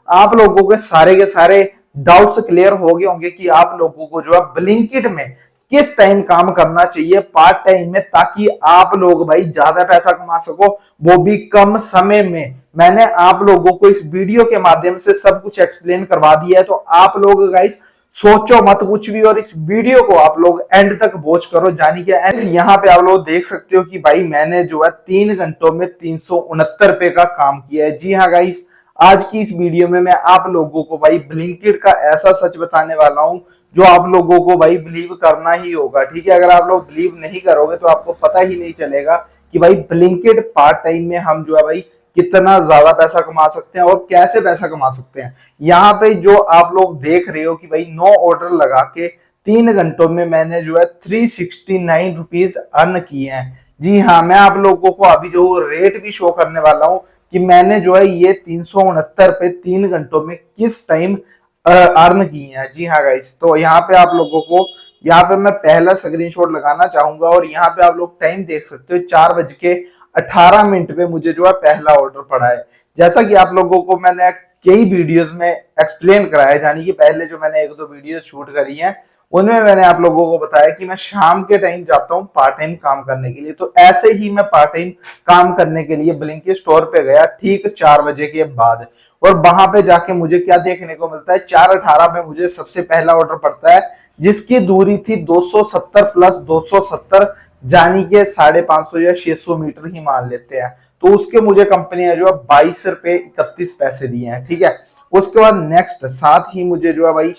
आप लोगों के सारे डाउट्स क्लियर हो गए होंगे कि आप लोगों को जो है ब्लिंकिट में किस टाइम काम करना चाहिए पार्ट टाइम में, ताकि आप लोग भाई ज्यादा पैसा कमा सको, वो भी कम समय में। मैंने आप लोगों को इस वीडियो के माध्यम से सब कुछ एक्सप्लेन करवा दिया है, तो आप लोग गाइस सोचो मत कुछ भी, और इस वीडियो को आप लोग एंड तक वॉच करो। जानी कि यहाँ पे आप लोग देख सकते हो कि भाई मैंने जो है 3 घंटों में 369 रुपए का काम किया है। जी हाँ गाइस, आज की इस वीडियो में मैं आप लोगों को भाई ब्लिंकिट का ऐसा सच बताने वाला हूं जो आप लोगों को भाई बिलीव करना ही होगा। ठीक है, अगर आप लोग बिलीव नहीं करोगे तो आपको पता ही नहीं चलेगा कि भाई ब्लिंकिट पार्ट टाइम में हम जो है भाई कितना ज्यादा पैसा कमा सकते हैं और कैसे पैसा कमा सकते हैं। यहाँ पे जो आप लोग देख रहे हो कि भाई 9 ऑर्डर लगा के 3 घंटों में मैंने जो है 369 रुपीज अर्न किए हैं। जी हाँ, मैं आप लोगों को अभी जो रेट भी शो करने वाला हूँ कि मैंने जो है ये 369 पे 3 घंटों में किस टाइम अर्न किए हैं। जी हाँ गाइस, तो यहाँ पे आप लोगों को यहाँ पे मैं पहला स्क्रीनशॉट लगाना चाहूंगा और यहाँ पे आप लोग टाइम देख सकते हो 4:18 पे मुझे जो है पहला ऑर्डर पड़ा है। जैसा कि आप लोगों को मैंने कई वीडियोस में एक्सप्लेन कराया, यानी कि पहले जो मैंने 1-2 वीडियो शूट करी हैं उनमें मैंने आप लोगों को बताया कि मैं शाम के टाइम जाता हूँ पार्ट टाइम काम करने के लिए। तो ऐसे ही मैं पार्ट टाइम काम करने के लिए ब्लिंकिट स्टोर पे गया ठीक 4 बजे के बाद, और वहां पे जाके मुझे क्या देखने को मिलता है, 4:18 पे मुझे सबसे पहला ऑर्डर पड़ता है जिसकी दूरी थी 270 प्लस 270, जानी के 550 या 600 मीटर ही मान लेते हैं। तो उसके मुझे कंपनी ने जो है 22 रुपए 31 पैसे दिए हैं। ठीक है, उसके बाद नेक्स्ट साथ ही मुझे जो है भाई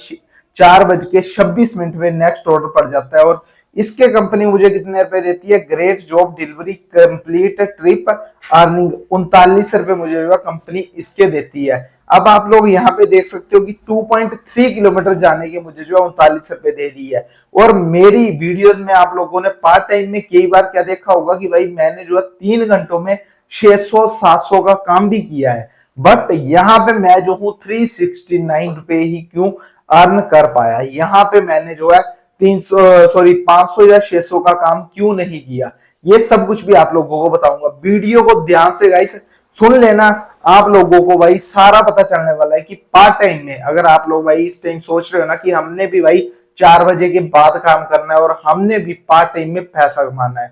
4:26 पे नेक्स्ट ऑर्डर पड़ जाता है, और इसके कंपनी मुझे कितने रुपए देती है, great job delivery complete trip earning 39 रुपए मुझे जो है कंपनी इसके देती है। अब आप लोग यहाँ पे देख सकते हो कि 2.3 किलोमीटर जाने के मुझे जो है 39 रुपए दे दी है। और मेरी वीडियोस में आप लोगों ने पार्ट टाइम में कई बार क्या देखा होगा कि भाई मैंने जो है 3 घंटों में 600-700 का काम भी किया है, बट यहाँ पे मैं जो हूँ 369 रुपए ही क्यों अर्न कर पाया। यहाँ पे मैंने जो है 500 या 600 का काम क्यों नहीं किया, ये सब कुछ भी आप लोगों को बताऊंगा। वीडियो को ध्यान से गाइस सुन लेना, आप लोगों को भाई सारा पता चलने वाला है कि पार्ट टाइम में अगर आप लोग भाई इस टाइम सोच रहे हो ना कि हमने भी भाई 4 बजे के बाद काम करना है और हमने भी पार्ट टाइम में पैसा कमाना है,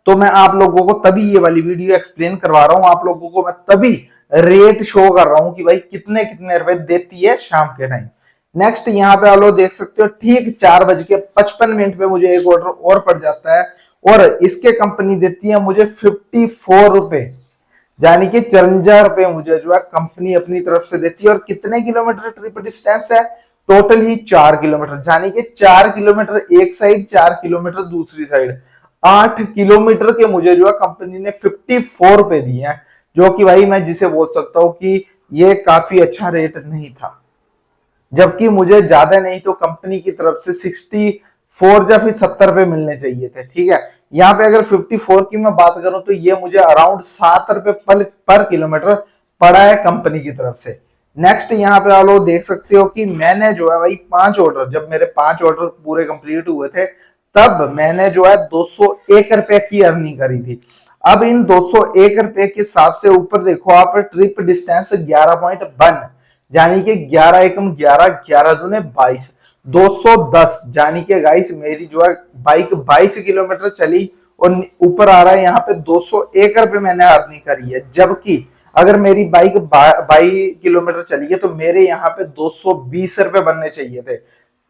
तो मैं आप लोगों को तभी ये वाली वीडियो एक्सप्लेन करवा रहा हूं। आप लोगों को मैं तभी रेट शो कर रहा हूं कि भाई कितने कितने रुपए देती है शाम के टाइम। नेक्स्ट यहाँ पे आप लोग देख सकते हो ठीक 4:55 पे मुझे एक ऑर्डर और पड़ जाता है, और इसके कंपनी देती है मुझे 54 रुपए, यानी कि 54 रुपए मुझे जो है कंपनी अपनी तरफ से देती है। और कितने किलोमीटर ट्रिप डिस्टेंस है, टोटल ही 4 किलोमीटर, यानी कि 4 किलोमीटर एक साइड 4 किलोमीटर दूसरी साइड, 8 किलोमीटर के मुझे जो है कंपनी ने 54 रुपए दिए हैं, जो कि भाई मैं जिसे बोल सकता हूं कि ये काफी अच्छा रेट नहीं था, जबकि मुझे ज्यादा नहीं तो कंपनी की तरफ से 64 या फिर 70 रुपए मिलने चाहिए थे। ठीक है, यहाँ पे अगर 54 की मैं बात करूं तो ये मुझे अराउंड 7 रुपए पर किलोमीटर पड़ा है कंपनी की तरफ से। नेक्स्ट यहाँ पे आप लोग देख सकते हो कि मैंने जो है भाई 5 ऑर्डर, जब मेरे 5 ऑर्डर पूरे कंप्लीट हुए थे तब मैंने जो है 201 रुपए की अर्निंग करी थी। अब इन 201 रुपए के हिसाब से ऊपर देखो आप, ट्रिप डिस्टेंस 11.1, यानी कि 11 एकम 11, 11 दूने 22, 210, यानी कि गाइस मेरी जो है बाइक 22 किलोमीटर चली और ऊपर आ रहा है यहाँ पे 201 रुपए मैंने अर्निंग करी है। जबकि अगर मेरी बाइक 22 किलोमीटर चली है तो मेरे यहाँ पे 220 रुपए बनने चाहिए थे।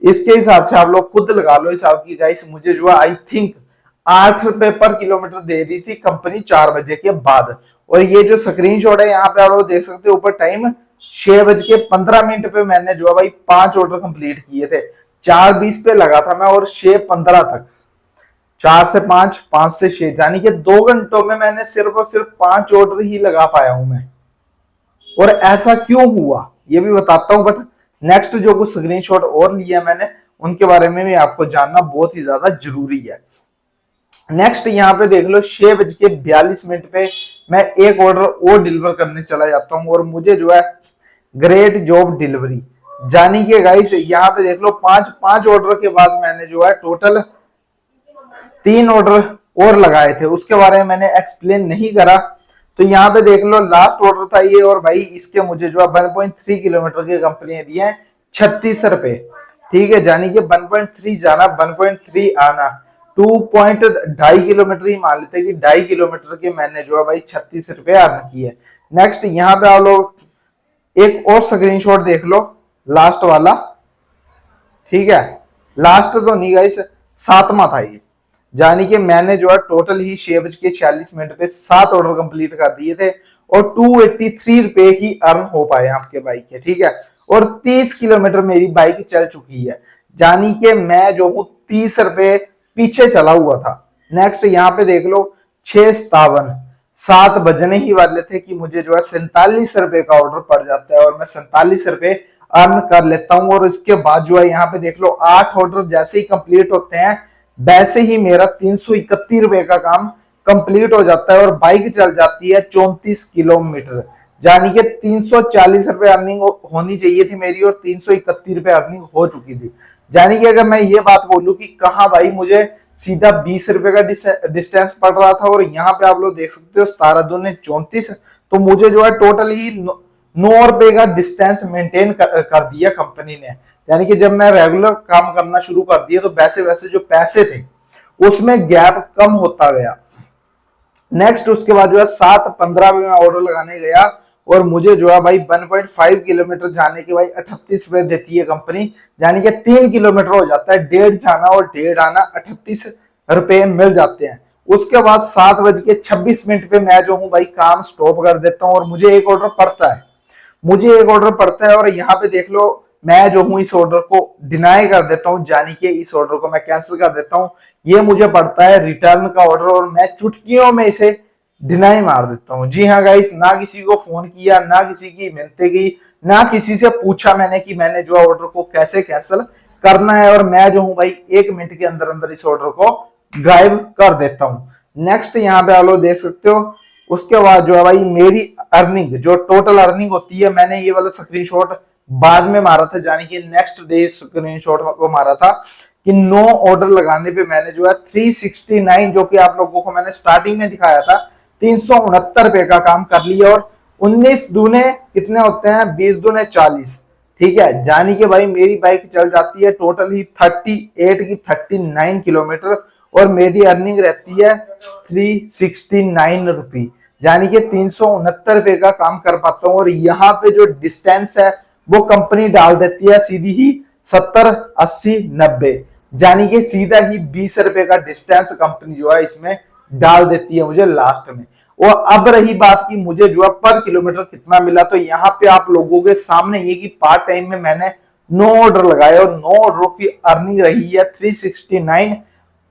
इसके हिसाब से आप लोग खुद लगा लो हिसाब की गाइस, मुझे जो है आई थिंक 8 रुपए पर किलोमीटर दे रही थी कंपनी 4 बजे के बाद। और ये जो स्क्रीनशॉट है यहाँ पे आप लोग देख सकते हो ऊपर टाइम 6:15 पे मैंने जो है भाई 5 ऑर्डर कंप्लीट किए थे। 4:20 पे लगा था मैं और 6:15 तक, 4 से 5, 5 से 6, यानी कि 2 घंटों में मैंने सिर्फ और सिर्फ 5 ऑर्डर ही लगा पाया हूं मैं। और ऐसा क्यों हुआ ये भी बताता हूं, बट नेक्स्ट जो कुछ स्क्रीनशॉट और लिया मैंने उनके बारे में भी आपको जानना बहुत ही ज्यादा जरूरी है। नेक्स्ट यहाँ पे देख लो 6:42 पे मैं एक ऑर्डर और डिलीवर करने चला जाता हूँ, और मुझे जो है ग्रेट जॉब डिलीवरी, जानी के गाइस यहाँ पे देख लो 5 ऑर्डर के बाद मैंने जो है टोटल 3 ऑर्डर और लगाए थे, उसके बारे में मैंने एक्सप्लेन नहीं करा। तो यहाँ पे देख लो लास्ट ऑर्डर था ये, और भाई इसके मुझे जो है 1.3 किलोमीटर की कंपनी ने दिए हैं 36 रुपए। ठीक है, यानी कि 1.3 जाना 1.3 आना, 2.2 किलोमीटर ही मान लेते हैं कि 2.5 किलोमीटर के मैंने जो है भाई 36 रुपए अर्न किए। नेक्स्ट यहाँ पे आप लोग एक और स्क्रीनशॉट देख लो, लास्ट वाला। ठीक है, लास्ट तो नहीं गाइस, सातवां था ये, यानी कि मैंने जो है टोटल ही 6:46 पे 7 ऑर्डर कंप्लीट कर दिए थे और 283 रुपए ही अर्न हो पाए आपके बाइक के। ठीक है, और 30 किलोमीटर मेरी बाइक चल चुकी है, यानी कि मैं जो हूं 30 रुपए पीछे चला हुआ था। नेक्स्ट यहाँ पे देख लो 6:57, 7 बजने ही वाले थे कि मुझे जो है 47 रुपए का ऑर्डर पड़ जाता है और मैं 47 रुपए अर्न कर लेता हूं। और इसके बाद जो है यहाँ पे देख लो 8 ऑर्डर जैसे ही कंप्लीट होते हैं वैसे ही मेरा 331 रुपए का काम कंप्लीट हो जाता है और बाइक चल जाती है 34 किलोमीटर, यानी कि 340 रुपए अर्निंग होनी चाहिए थी मेरी और 331 रुपए अर्निंग हो चुकी थी। यानी कि अगर मैं ये बात बोलूं कि कहा भाई मुझे सीधा 20 रुपए का डिस्टेंस पड़ रहा था और यहाँ पे आप लोग देख सकते हो 17 दूने 34, तो मुझे जो है टोटल ही 9 रुपए का डिस्टेंस मेंटेन कर दिया कंपनी ने। यानी कि जब मैं रेगुलर काम करना शुरू कर दिया तो वैसे वैसे जो पैसे थे उसमें गैप कम होता गया। नेक्स्ट उसके बाद जो है 7:15 में ऑर्डर लगाने गया और मुझे जो है भाई 1.5 किलोमीटर जाने के भाई 38 रुपए देती है कंपनी, यानी कि 3 किलोमीटर हो जाता है, 1.5 जाना और 1.5 आना, 38 रुपए मिल जाते हैं। उसके बाद 7:26 पे मैं जो हूँ भाई काम स्टॉप कर देता हूँ और मुझे एक ऑर्डर पड़ता है और यहाँ पे देख लो मैं जो हूँ इस ऑर्डर को डिनाई कर देता हूँ, यानी कि इस ऑर्डर को मैं कैंसिल कर देता हूँ। ये मुझे पड़ता है रिटर्न का ऑर्डर और मैं चुटकियों में इसे डिनाई मार देता हूँ। जी हाँ गाइस, ना किसी को फोन किया, ना किसी की मिन्नतें की, ना किसी से पूछा मैंने कि मैंने जो ऑर्डर को कैसे कैंसिल करना है, और मैं जो हूँ भाई 1 मिनट के अंदर अंदर इस ऑर्डर को ड्राइव कर देता हूँ। नेक्स्ट यहाँ पे आप लोग देख सकते हो। उसके बाद जो है भाई मेरी अर्निंग, जो टोटल अर्निंग होती है, मैंने ये वाला स्क्रीनशॉट बाद में मारा था, यानी कि नेक्स्ट डे स्क्रीनशॉट को मारा था कि 9 ऑर्डर लगाने पे मैंने जो है 369, जो कि आप लोगों को मैंने स्टार्टिंग में दिखाया था, 369 रुपए का काम कर लिया। और 19 दूने कितने होते हैं, 20 दूने 40। ठीक है, यानी कि भाई मेरी बाइक चल जाती है टोटल ही 39 किलोमीटर और मेरी अर्निंग रहती है 369 रुपी, यानी कि 369 रुपए का काम कर पाता हूँ। और यहाँ पे जो डिस्टेंस है वो कंपनी डाल देती है सीधी ही 70, 80, 90, यानी कि सीधा ही 20 रुपए का डिस्टेंस कंपनी जो है इसमें डाल देती है मुझे लास्ट में। और अब रही बात की मुझे जो है पर किलोमीटर कितना मिला, तो यहाँ पे आप लोगों के सामने ये कि पार्ट टाइम में मैंने 9 ऑर्डर लगाए और 9 ऑर्डरों की अर्निंग रही है 369।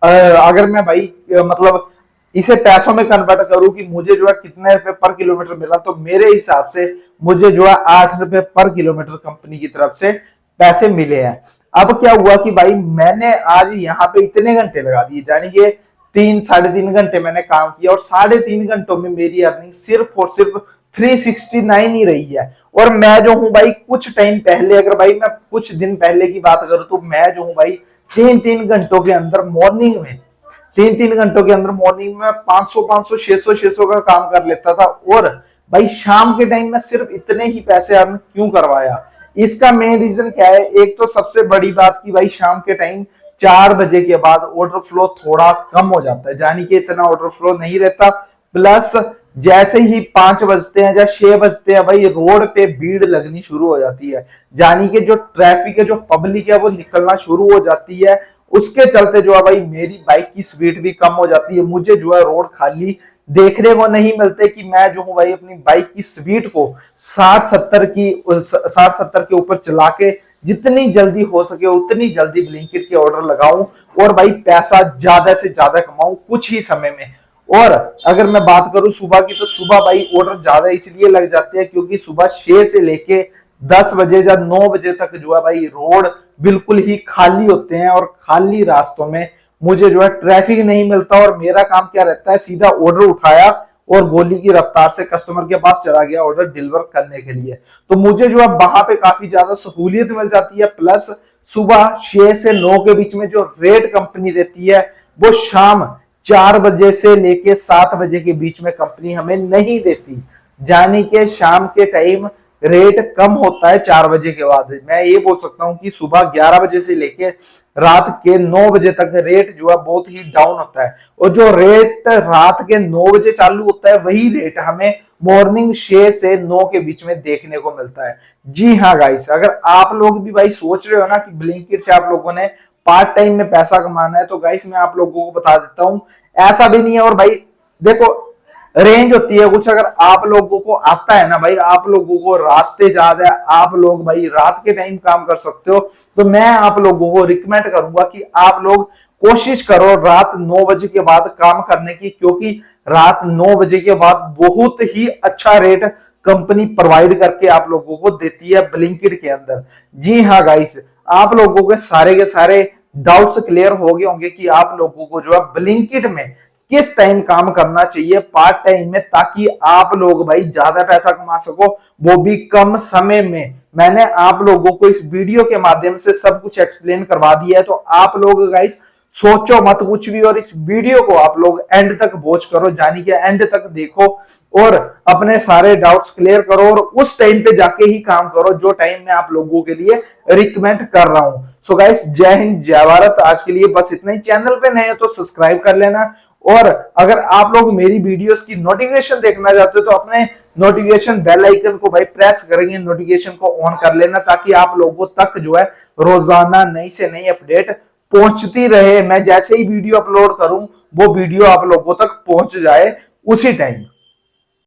अगर मैं भाई मतलब इसे पैसों में कन्वर्ट करूं कि मुझे जो है कितने रुपए पर किलोमीटर मिला, तो मेरे हिसाब से मुझे जो है 8 रुपए पर किलोमीटर कंपनी की तरफ से पैसे मिले हैं। अब क्या हुआ कि भाई मैंने आज यहाँ पे इतने घंटे लगा दिए, यानी कि 3-3.5 घंटे मैंने काम किया और 3.5 घंटों में मेरी अर्निंग सिर्फ और सिर्फ 369 ही रही है। और मैं जो हूं भाई कुछ टाइम पहले, अगर भाई मैं कुछ दिन पहले की बात करूं तो मैं जो हूं भाई 3-3 घंटों के अंदर मॉर्निंग में 3-3 घंटों के अंदर मॉर्निंग में 500 600 का काम कर लेता था। और भाई शाम के टाइम में सिर्फ इतने ही पैसे अर्न क्यों करवाया, इसका मेन रीजन क्या है। एक तो सबसे बड़ी बात की भाई शाम के टाइम 4 बजे के बाद ऑर्डर फ्लो थोड़ा कम हो जाता है, यानी कि इतना ऑर्डर फ्लो नहीं रहता। प्लस जैसे ही 5 बजते हैं या 6 बजते हैं भाई रोड पे भीड़ लगनी शुरू हो जाती है, यानी कि जो ट्रैफिक है, जो पब्लिक है वो निकलना शुरू हो जाती है। उसके चलते जो है भाई मेरी बाइक की स्पीड भी कम हो जाती है। मुझे जो है रोड खाली देखने को नहीं मिलते कि मैं जो हूं भाई अपनी बाइक की स्पीड को 60-70 के ऊपर चला के जितनी जल्दी हो सके उतनी जल्दी ब्लिंकिट के ऑर्डर लगाऊं और भाई पैसा ज्यादा से ज्यादा कमाऊं कुछ ही समय में। और अगर मैं बात करूं सुबह की, तो सुबह भाई ऑर्डर ज्यादा इसलिए लग जाते हैं क्योंकि सुबह 6 से लेके 10 बजे या 9 बजे तक जो है भाई रोड बिल्कुल ही खाली होते हैं और खाली रास्तों में मुझे जो है ट्रैफिक नहीं मिलता। और मेरा काम क्या रहता है, सीधा ऑर्डर उठाया और गोली की रफ्तार से कस्टमर के पास चला गया ऑर्डर डिलीवर करने के लिए। तो मुझे जो है वहां पे काफी ज्यादा सहूलियत मिल जाती है। प्लस सुबह 6 से 9 के बीच में जो रेट कंपनी देती है वो शाम 4 बजे से लेके 7 बजे के बीच में कंपनी हमें नहीं देती, यानी कि शाम के टाइम रेट कम होता है 4 बजे के बाद। मैं ये बोल सकता हूं कि सुबह 11 बजे से लेके रात के 9 बजे तक रेट जो है बहुत ही डाउन होता है, और जो रेट रात के 9 बजे चालू होता है वही रेट हमें मॉर्निंग 6 से 9 के बीच में देखने को मिलता है। जी हाँ गाइस, अगर आप लोग भी भाई सोच रहे हो ना कि ब्लिंकिट से आप लोगों ने पार्ट टाइम में पैसा कमाना है, तो गाइस मैं आप लोगों को बता देता हूं ऐसा भी नहीं है। और भाई देखो, रेंज होती है कुछ, अगर आप लोगों को आता है ना भाई, आप लोगों को रास्ते याद है, आप लोग भाई रात के टाइम काम कर सकते हो, तो मैं आप लोगों को रिकमेंड करूंगा कि आप लोग कोशिश करो रात 9 बजे के बाद काम करने की, क्योंकि रात 9 बजे के बाद बहुत ही अच्छा रेट कंपनी प्रोवाइड करके आप लोगों को देती है ब्लिंकिट के अंदर। जी हाँ गाइस, आप लोगों के सारे डाउट्स क्लियर हो गए होंगे कि आप लोगों को जो है ब्लिंकिट में किस टाइम काम करना चाहिए पार्ट टाइम में, ताकि आप लोग भाई ज्यादा पैसा कमा सको, वो भी कम समय में। मैंने आप लोगों को इस वीडियो के माध्यम से सब कुछ एक्सप्लेन करवा दिया है, तो आप लोग गाइस सोचो मत कुछ भी, और इस वीडियो को आप लोग एंड तक वॉच करो, यानी कि एंड तक देखो और अपने सारे डाउट्स क्लियर करो, और उस टाइम पे जाके ही काम करो जो टाइम मैं आप लोगों के लिए रिकमेंड कर रहा हूं। सो गाइस, जय हिंद जय भारत। आज के लिए बस इतना ही। चैनल पे नए हो तो सब्सक्राइब कर लेना, और अगर आप लोग मेरी वीडियोस की नोटिफिकेशन देखना चाहते हो तो अपने नोटिफिकेशन बेल आइकन को भाई प्रेस करेंगे, नोटिफिकेशन को ऑन कर लेना, ताकि आप लोगों तक जो है रोजाना नई से नई अपडेट पहुंचती रहे। मैं जैसे ही वीडियो अपलोड करूं वो वीडियो आप लोगों तक पहुंच जाए उसी टाइम।